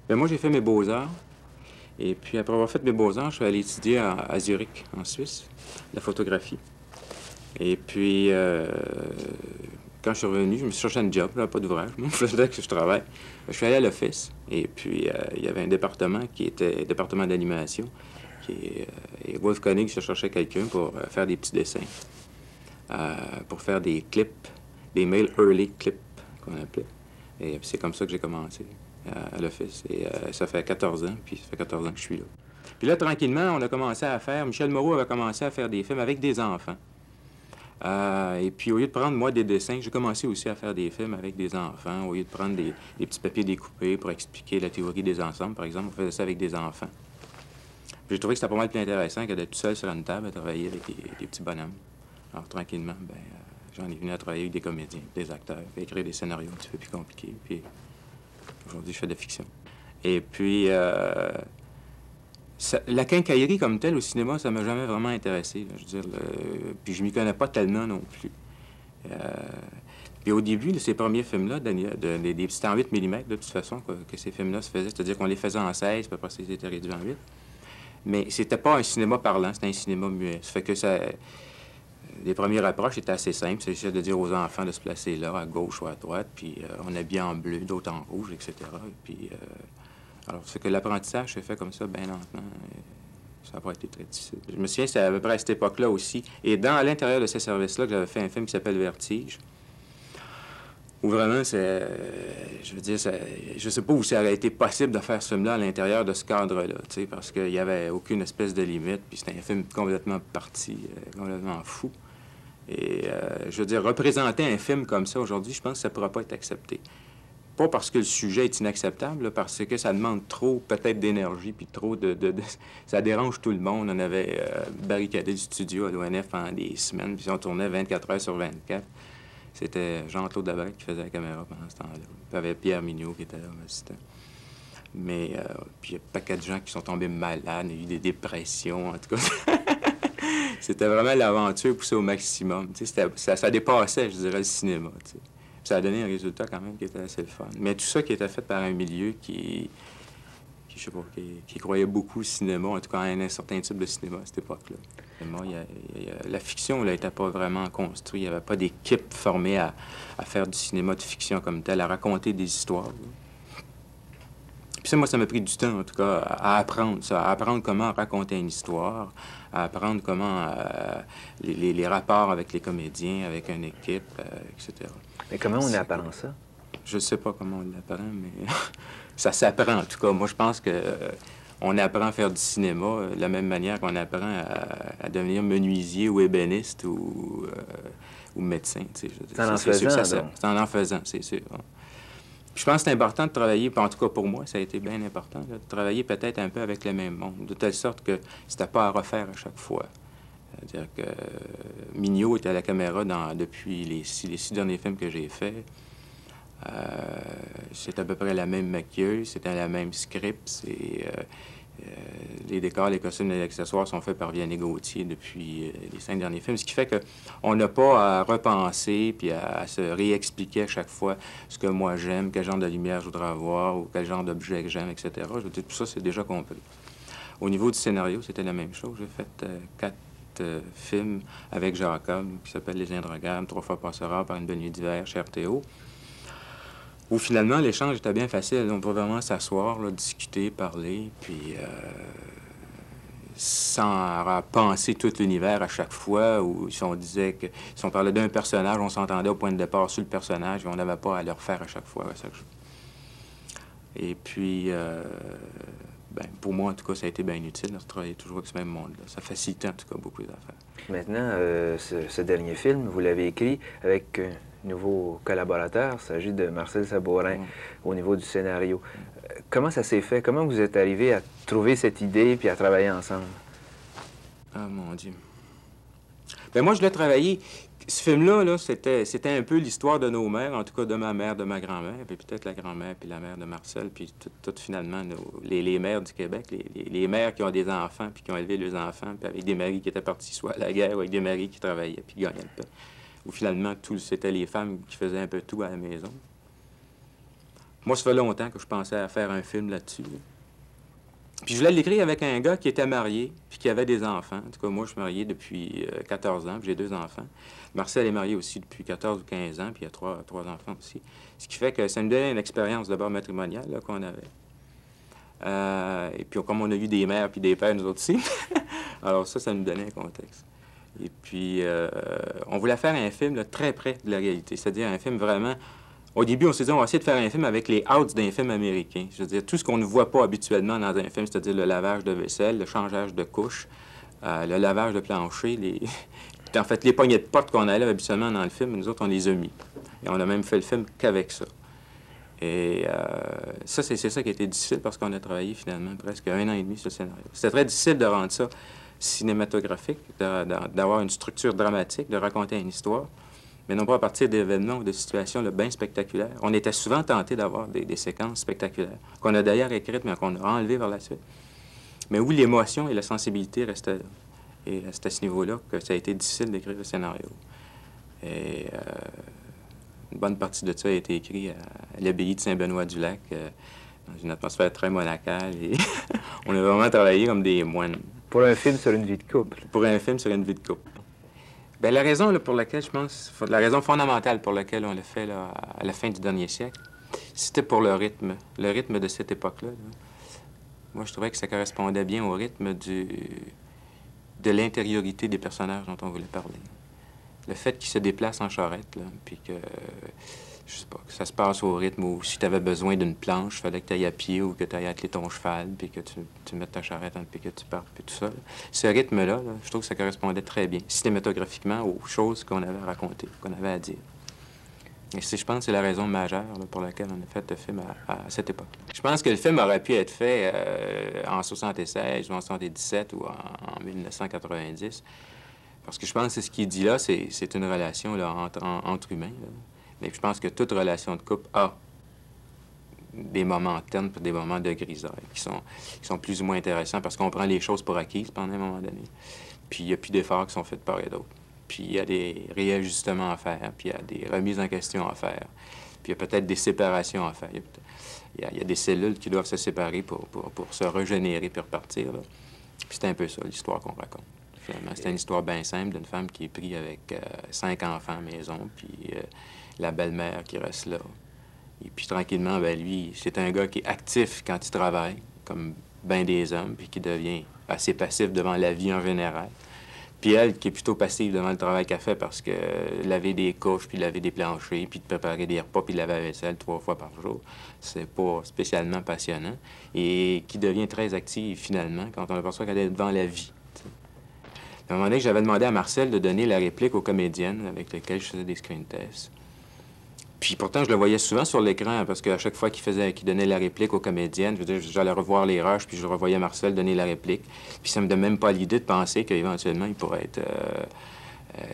Ben, moi, j'ai fait mes beaux-arts. Et puis, après avoir fait mes beaux-arts, je suis allé étudier à Zurich, en Suisse, la photographie. Et puis, quand je suis revenu, je me suis cherché un job, là, pas d'ouvrage. Moi, je faisais que je travaille. Je suis allé à l'office. Et puis, il y avait un département qui était département d'animation. Et Wolf Koenig se cherchait quelqu'un pour faire des petits dessins, pour faire des clips, des mail early clips, qu'on appelait. Et c'est comme ça que j'ai commencé à l'office. Et ça fait 14 ans, puis ça fait 14 ans que je suis là. Puis là, tranquillement, on a commencé à faire... Michel Moreau avait commencé à faire des films avec des enfants. Et puis, au lieu de prendre, moi, des dessins, j'ai commencé aussi à faire des films avec des enfants. Au lieu de prendre des petits papiers découpés pour expliquer la théorie des ensembles, par exemple, on faisait ça avec des enfants. J'ai trouvé que c'était pas mal plus intéressant que d'être tout seul sur une table à travailler avec des petits bonhommes. Alors, tranquillement, ben, j'en ai venu à travailler avec des comédiens, des acteurs, à écrire des scénarios un petit peu plus compliqués. Puis, aujourd'hui, je fais de la fiction. Et puis, la quincaillerie comme telle au cinéma, ça m'a jamais vraiment intéressé. Là, je veux dire, puis je m'y connais pas tellement non plus. Puis au début de ces premiers films-là, c'était en 8 mm, de toute façon, que ces films-là se faisaient. C'est-à-dire qu'on les faisait en 16, puis après, ils étaient réduits en 8. Mais c'était pas un cinéma parlant, c'était un cinéma muet. Ça fait que ça... Les premières approches étaient assez simples. C'est de dire aux enfants de se placer là, à gauche ou à droite, puis on habillait en bleu, d'autres en rouge, etc. Et puis, alors, c'est que l'apprentissage s'est fait comme ça, bien lentement. Ça n'a pas été très difficile. Je me souviens, c'était à peu près à cette époque-là aussi. Et à l'intérieur de ces services-là, que j'avais fait un film qui s'appelle Vertige, où vraiment, je veux dire, je sais pas où ça aurait été possible de faire ce film-là à l'intérieur de ce cadre-là, tu sais, parce qu'il n'y avait aucune espèce de limite, puis c'était un film complètement parti, complètement fou. Et je veux dire, représenter un film comme ça aujourd'hui, je pense que ça ne pourra pas être accepté. Pas parce que le sujet est inacceptable, là, parce que ça demande trop, peut-être, d'énergie, puis trop ça dérange tout le monde. On avait barricadé le studio à l'ONF pendant des semaines, puis on tournait 24 heures sur 24. C'était Jean-Claude Labrec qui faisait la caméra pendant ce temps-là. Puis il y avait Pierre Mignot qui était là, mon assistant. Mais, puis il y a un paquet de gens qui sont tombés malades, il y a eu des dépressions, en tout cas. C'était vraiment l'aventure poussée au maximum. Tu sais, ça dépassait, je dirais, le cinéma, tu sais. Puis ça a donné un résultat quand même qui était assez le fun. Mais tout ça qui était fait par un milieu je sais pas, qui croyait beaucoup au cinéma, en tout cas à un certain type de cinéma à cette époque-là. Moi, la fiction n'était pas vraiment construite. Il n'y avait pas d'équipe formée à faire du cinéma de fiction comme tel, à raconter des histoires. Là. Puis ça, moi, ça m'a pris du temps, en tout cas, à apprendre ça, à apprendre comment raconter une histoire, à apprendre comment les rapports avec les comédiens, avec une équipe, etc. Mais comment on apprend ça? Je sais pas comment on l'apprend, mais ça s'apprend, en tout cas. Moi, je pense que on apprend à faire du cinéma de la même manière qu'on apprend à devenir menuisier ou ébéniste ou médecin. Tu sais, C'est en faisant, donc. C'est en faisant, c'est sûr. Puis je pense que c'est important de travailler, puis en tout cas pour moi, ça a été bien important, là, de travailler peut-être un peu avec le même monde, de telle sorte que c'était pas à refaire à chaque fois. C'est-à-dire que Mignot était à la caméra depuis les six derniers films que j'ai faits. C'est à peu près la même maquilleuse, c'était la même script. Les décors, les costumes et les accessoires sont faits par Vianney Gauthier depuis les 5 derniers films, ce qui fait qu'on n'a pas à repenser puis à se réexpliquer à chaque fois ce que moi j'aime, quel genre de lumière je voudrais avoir ou quel genre d'objet que j'aime, etc. Je veux dire, tout ça, c'est déjà compris. Au niveau du scénario, c'était la même chose. J'ai fait 4 films avec Jacob qui s'appelle Les Indrogables, 3 fois passera par une bonne nuit d'hiver chez RTO. Où finalement, l'échange était bien facile. On pouvait vraiment s'asseoir, là, discuter, parler, puis sans penser tout l'univers à chaque fois, ou si on disait que si on parlait d'un personnage, on s'entendait au point de départ sur le personnage, et on n'avait pas à le refaire à chaque fois. Et puis, ben, pour moi, en tout cas, ça a été bien utile de travailler toujours avec ce même monde-là. Ça facilitait en tout cas beaucoup d'affaires. Maintenant, ce dernier film, vous l'avez écrit avec nouveau collaborateur. Il s'agit de Marcel Sabourin au niveau du scénario. Comment ça s'est fait? Comment vous êtes arrivé à trouver cette idée puis à travailler ensemble? Ah, mon Dieu. Ben moi, je l'ai travaillé. Ce film-là, là, c'était un peu l'histoire de nos mères, en tout cas de ma mère, de ma grand-mère, puis peut-être la grand-mère, puis la mère de Marcel, puis tout finalement, les mères du Québec, les mères qui ont des enfants, puis qui ont élevé leurs enfants, puis avec des maris qui étaient partis soit à la guerre, ou avec des maris qui travaillaient, puis gagnaient le pain. Ou finalement, c'était les femmes qui faisaient un peu tout à la maison. Moi, ça fait longtemps que je pensais à faire un film là-dessus. Là. Puis je voulais l'écrire avec un gars qui était marié, puis qui avait des enfants. En tout cas, moi, je suis marié depuis 14 ans, puis j'ai 2 enfants. Marcel est marié aussi depuis 14 ou 15 ans, puis il a trois enfants aussi. Ce qui fait que ça me donnait une expérience d'abord matrimoniale qu'on avait. Et puis, comme on a eu des mères puis des pères, nous autres aussi, alors ça nous donnait un contexte. Et puis, on voulait faire un film là, très près de la réalité, c'est-à-dire un film vraiment... Au début, on s'est dit, on va essayer de faire un film avec les outs d'un film américain. Je veux dire, tout ce qu'on ne voit pas habituellement dans un film, c'est-à-dire le lavage de vaisselle, le changeage de couche, le lavage de plancher, en fait, les poignées de porte qu'on allait habituellement dans le film, nous autres, on les a mis. Et on a même fait le film qu'avec ça. Et ça, c'est ça qui a été difficile parce qu'on a travaillé finalement presque 1 an et demi sur le scénario. C'était très difficile de rendre ça cinématographique, d'avoir une structure dramatique, de raconter une histoire, mais non pas à partir d'événements ou de situations là, bien spectaculaires. On était souvent tenté d'avoir des séquences spectaculaires, qu'on a d'ailleurs écrites, mais qu'on a enlevées par la suite. Mais où l'émotion et la sensibilité restaient là. Et c'est à ce niveau-là que ça a été difficile d'écrire le scénario. Et une bonne partie de ça a été écrit à l'abbaye de Saint-Benoît-du-Lac, dans une atmosphère très monacale. Et on a vraiment travaillé comme des moines. Pour un film sur une vie de couple. Pour un film sur une vie de couple. Bien, la raison là, pour laquelle, je pense, la raison fondamentale pour laquelle on l'a fait là, à la fin du dernier siècle, c'était pour le rythme de cette époque-là. Là. Moi, je trouvais que ça correspondait bien au rythme de l'intériorité des personnages dont on voulait parler. Le fait qu'ils se déplacent en charrette, là, puis que, je sais pas, que ça se passe au rythme où si tu avais besoin d'une planche, il fallait que tu ailles à pied ou que tu ailles atteler ton cheval, puis que tu mettes ta charrette, puis que tu partes, puis tout ça. Là. Ce rythme-là, là, je trouve que ça correspondait très bien, cinématographiquement, aux choses qu'on avait à raconter, qu'on avait à dire. Et je pense que c'est la raison majeure là, pour laquelle on a fait le film à cette époque. Je pense que le film aurait pu être fait en 76 ou en 77 ou en 1990. Parce que je pense que ce qu'il dit là, c'est une relation là, entre humains. Là. Mais je pense que toute relation de couple a des moments ternes et des moments de grisaille qui sont plus ou moins intéressants parce qu'on prend les choses pour acquises pendant un moment donné. Puis il n'y a plus d'efforts qui sont faits de part et d'autre. Puis il y a des réajustements à faire, puis il y a des remises en question à faire, puis il y a peut-être des séparations à faire. Il y a des cellules qui doivent se séparer pour se régénérer puis repartir. Là. Puis c'est un peu ça, l'histoire qu'on raconte. Finalement, c'est une histoire bien simple d'une femme qui est prise avec 5 enfants à la maison, puis la belle-mère qui reste là. Et puis tranquillement, ben lui, c'est un gars qui est actif quand il travaille, comme bien des hommes, puis qui devient assez passif devant la vie en général. Puis elle, qui est plutôt passive devant le travail qu'elle fait parce que laver des couches, puis laver des planchers, puis de préparer des repas, puis laver la vaisselle 3 fois par jour, c'est pas spécialement passionnant. Et qui devient très active, finalement, quand on aperçoit qu'elle est devant la vie. À un moment donné, j'avais demandé à Marcel de donner la réplique aux comédiennes avec lesquelles je faisais des screen tests. Puis pourtant, je le voyais souvent sur l'écran, parce qu'à chaque fois qu'il donnait la réplique aux comédiennes, je veux dire, j'allais revoir les rushs, puis je revoyais Marcel donner la réplique. Puis ça me donnait même pas l'idée de penser qu'éventuellement, il pourrait être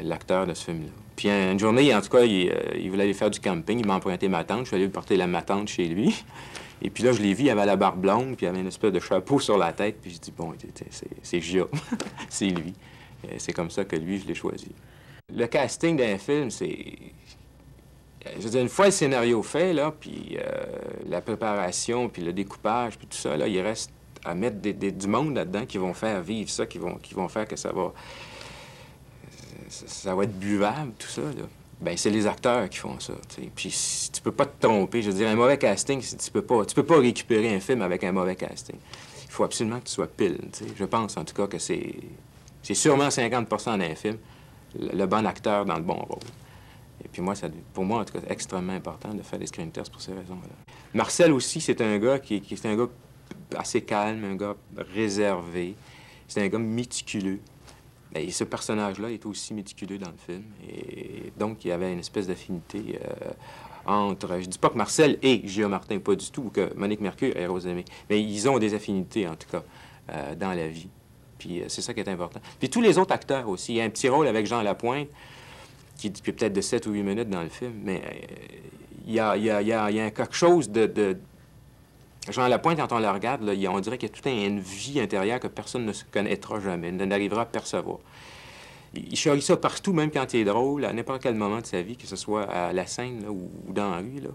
l'acteur de ce film-là. Puis une journée, en tout cas, il voulait aller faire du camping, il m'a emprunté ma tente, je suis allé lui porter ma tente chez lui. Et puis là, je l'ai vu, il avait la barbe blonde, puis il avait une espèce de chapeau sur la tête, puis je dis, bon, c'est Gia, c'est lui. C'est comme ça que lui, je l'ai choisi. Le casting d'un film, c'est... Je veux dire, une fois le scénario fait, là, puis la préparation, puis le découpage, puis tout ça, là, il reste à mettre du monde là-dedans qui vont faire vivre ça, qui vont faire que ça va être buvable, tout ça, là. Bien, c'est les acteurs qui font ça, tu sais. Puis tu peux pas te tromper. Je veux dire, un mauvais casting, tu peux pas récupérer un film avec un mauvais casting. Il faut absolument que tu sois pile, tu sais. Je pense, en tout cas, que c'est sûrement 50% d'un film, le bon acteur dans le bon rôle. Et puis moi, pour moi, en tout cas, c'est extrêmement important de faire des screen tests pour ces raisons-là. Marcel aussi, c'est un gars qui est un gars assez calme, un gars réservé. C'est un gars méticuleux. Et ce personnage-là est aussi méticuleux dans le film. Et donc, il y avait une espèce d'affinité entre... Je dis pas que Marcel et Gia Martin, pas du tout, ou que Monique Mercure et Rose Aimée. Mais ils ont des affinités, en tout cas, dans la vie. Puis c'est ça qui est important. Puis tous les autres acteurs aussi. Il y a un petit rôle avec Jean Lapointe, qui est peut-être de 7 ou 8 minutes dans le film, mais il y a quelque chose de... Jean Lapointe, quand on le regarde, là, on dirait qu'il y a toute une vie intérieure que personne ne se connaîtra jamais, n'arrivera à percevoir. Il charrie ça partout, même quand il est drôle, à n'importe quel moment de sa vie, que ce soit à la scène là, ou dans la rue. Là.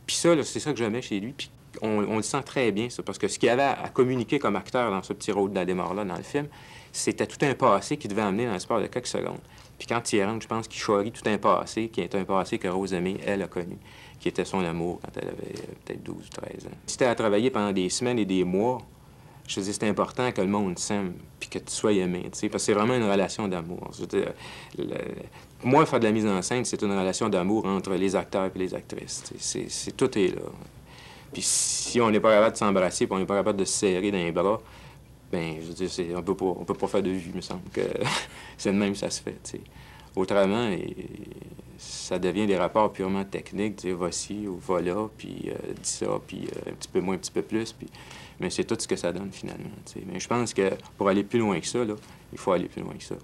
Puis ça, c'est ça que j'aimais chez lui. Puis on le sent très bien, ça, parce que ce qu'il avait à communiquer comme acteur dans ce petit rôle d'Adémar-là dans le film, c'était tout un passé qu'il devait amener dans l'espace de quelques secondes. Puis quand il rentre, je pense qu'il charrie tout un passé, qui est un passé que Rose Aimée, elle, a connu, qui était son amour quand elle avait peut-être 12 ou 13 ans. Si tu as travaillé pendant des semaines et des mois, je te dis, c'est important que le monde s'aime, puis que tu sois aimé, tu sais, parce que c'est vraiment une relation d'amour. Moi, faire de la mise en scène, c'est une relation d'amour entre les acteurs et les actrices. Tout est là. Puis si on n'est pas capable de s'embrasser, puis on n'est pas capable de se serrer dans les bras, bien, je veux dire, on peut pas faire de vue, il me semble que c'est de même que ça se fait, tu sais. Autrement, ça devient des rapports purement techniques, dire voici ou va là, puis dis ça, puis un petit peu moins, un petit peu plus, puis... Mais c'est tout ce que ça donne, finalement, tu sais. Mais je pense que pour aller plus loin que ça, là, il faut aller plus loin que ça.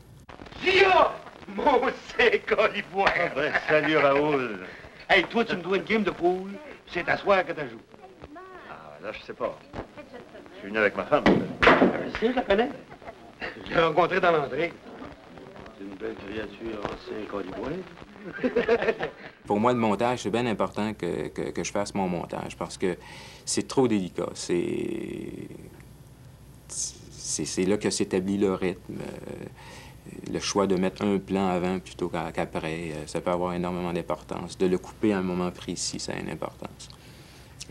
Gia! Mon sec Olivoire! Ah ben, salut, Raoul. Hey, toi, tu me dois une game de poule. C'est à soir que t'as joué. Ah, là, je sais pas. Je suis venu avec ma femme. Je sais, je la connais. Je l'ai rencontrée dans l'entrée. C'est une belle créature en Saint-Colibois. Pour moi, le montage, c'est bien important que je fasse mon montage parce que c'est trop délicat. C'est là que s'établit le rythme. Le choix de mettre un plan avant plutôt qu'après, ça peut avoir énormément d'importance. De le couper à un moment précis, ça a une importance.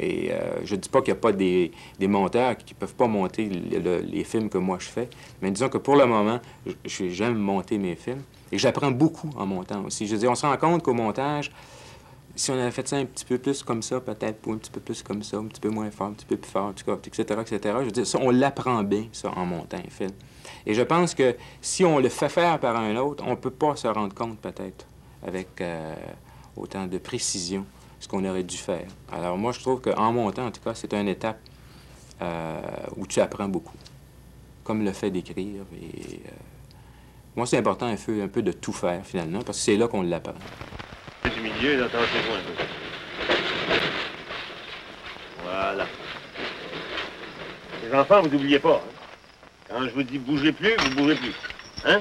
Et je ne dis pas qu'il n'y a pas des monteurs qui ne peuvent pas monter les films que moi je fais, mais disons que pour le moment, j'aime monter mes films et j'apprends beaucoup en montant aussi. Je veux dire, on se rend compte qu'au montage, si on avait fait ça un petit peu plus comme ça, peut-être, ou un petit peu plus comme ça, un petit peu moins fort, un petit peu plus fort, en tout cas, etc., etc., je veux dire, ça, on l'apprend bien, ça, en montant un film. Et je pense que si on le fait faire par un autre, on ne peut pas se rendre compte, peut-être, avec autant de précision, ce qu'on aurait dû faire. Alors moi, je trouve qu'en montant, en tout cas, c'est une étape où tu apprends beaucoup, comme le fait d'écrire. Et moi, c'est important un peu de tout faire, finalement, parce que c'est là qu'on l'apprend. Du milieu, là, attendez-vous un peu. Voilà. Les enfants, vous n'oubliez pas. Hein? Quand je vous dis bougez plus, vous bougez plus. Hein?